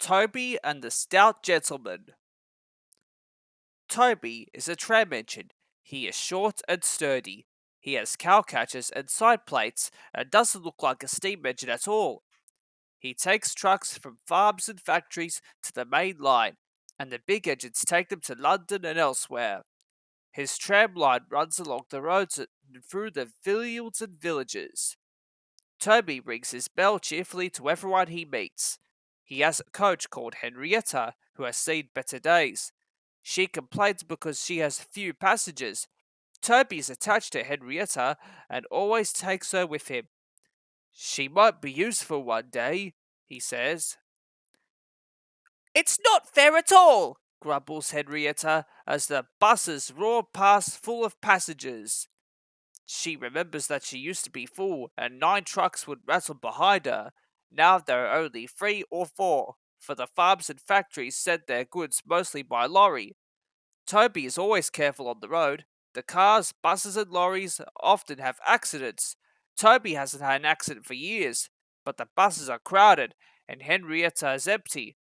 Toby and the Stout Gentleman. Toby is a tram engine. He is short and sturdy. He has cowcatchers and side plates and doesn't look like a steam engine at all. He takes trucks from farms and factories to the main line, and the big engines take them to London and elsewhere. His tram line runs along the roads and through the fields and villages. Toby rings his bell cheerfully to everyone he meets. He has a coach called Henrietta, who has seen better days. She complains because she has few passengers. Toby is attached to Henrietta and always takes her with him. She might be useful one day, he says. It's not fair at all, grumbles Henrietta as the buses roar past full of passengers. She remembers that she used to be full and 9 trucks would rattle behind her. Now there are only 3 or 4, for the farms and factories send their goods mostly by lorry. Toby is always careful on the road. The cars, buses and lorries often have accidents. Toby hasn't had an accident for years, but the buses are crowded and Henrietta is empty.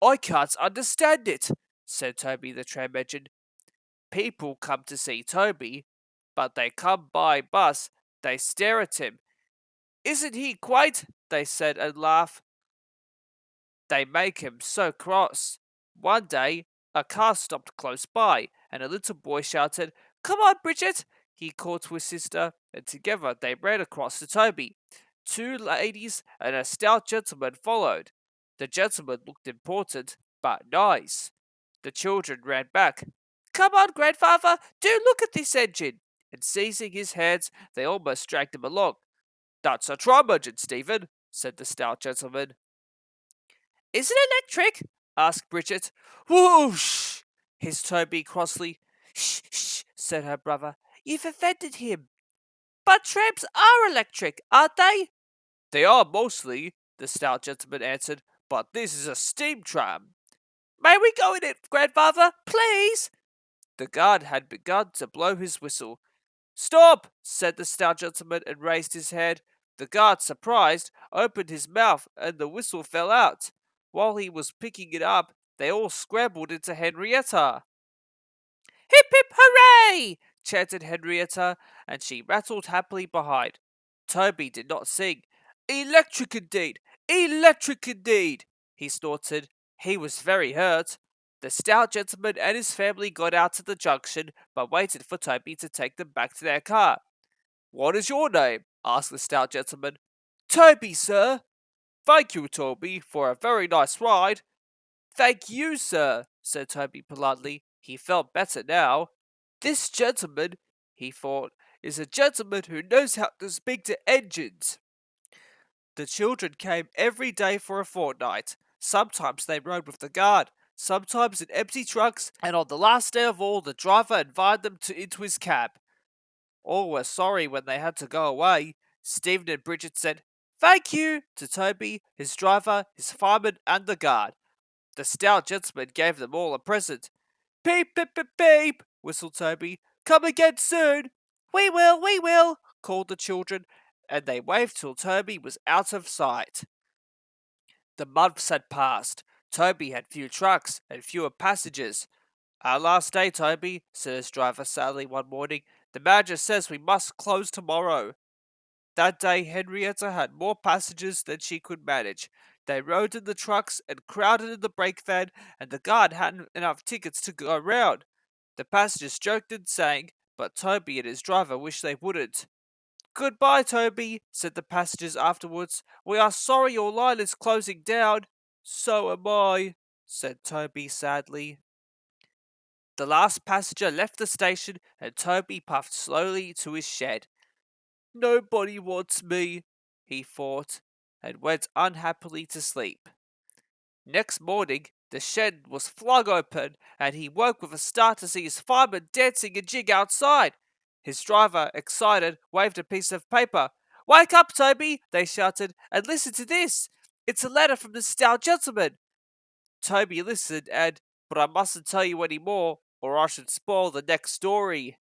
I can't understand it, said Toby the tram engine. People come to see Toby, but they come by bus, they stare at him. Isn't he quite? They said and laugh. They make him so cross. One day, a car stopped close by, and a little boy shouted, Come on, Bridget! He called to his sister, and together they ran across to Toby. 2 ladies and a stout gentleman followed. The gentleman looked important, but nice. The children ran back. Come on, grandfather, do look at this engine! And seizing his hands, they almost dragged him along. That's a tram engine, Stephen, said the stout gentleman. Is it electric? Asked Bridget. Whoosh! Hissed Toby crossly. Shh, shh, said her brother. You've offended him. But trams are electric, aren't they? They are mostly, the stout gentleman answered, but this is a steam tram. May we go in it, grandfather, please? The guard had begun to blow his whistle. Stop, said the stout gentleman and raised his head. The guard, surprised, opened his mouth and the whistle fell out. While he was picking it up, they all scrambled into Henrietta. Hip hip hooray! Chanted Henrietta, and she rattled happily behind. Toby did not sing. Electric indeed! Electric indeed! He snorted. He was very hurt. The stout gentleman and his family got out to the junction, but waited for Toby to take them back to their car. What is your name? Asked the stout gentleman. Toby, sir. Thank you, Toby, for a very nice ride. Thank you, sir, said Toby politely. He felt better now. This gentleman, he thought, is a gentleman who knows how to speak to engines. The children came every day for a fortnight. Sometimes they rode with the guard, sometimes in empty trucks, and on the last day of all, the driver invited them into his cab. All were sorry when they had to go away. Stephen and Bridget said, Thank you, to Toby, his driver, his fireman, and the guard. The stout gentleman gave them all a present. Peep, peep, peep, peep, whistled Toby. Come again soon. We will, called the children, and they waved till Toby was out of sight. The months had passed. Toby had few trucks and fewer passengers. Our last day, Toby, said his driver sadly one morning. The manager says we must close tomorrow. That day, Henrietta had more passengers than she could manage. They rode in the trucks and crowded in the brake van, and the guard hadn't enough tickets to go round. The passengers joked and sang, but Toby and his driver wished they wouldn't. Goodbye, Toby, said the passengers afterwards. We are sorry your line is closing down. So am I, said Toby sadly. The last passenger left the station, and Toby puffed slowly to his shed. Nobody wants me, he thought, and went unhappily to sleep. Next morning, the shed was flung open, and he woke with a start to see his fireman dancing a jig outside. His driver, excited, waved a piece of paper. Wake up, Toby, they shouted, and listen to this. It's a letter from the stout gentleman. Toby listened and, but I mustn't tell you any more, or I should spoil the next story.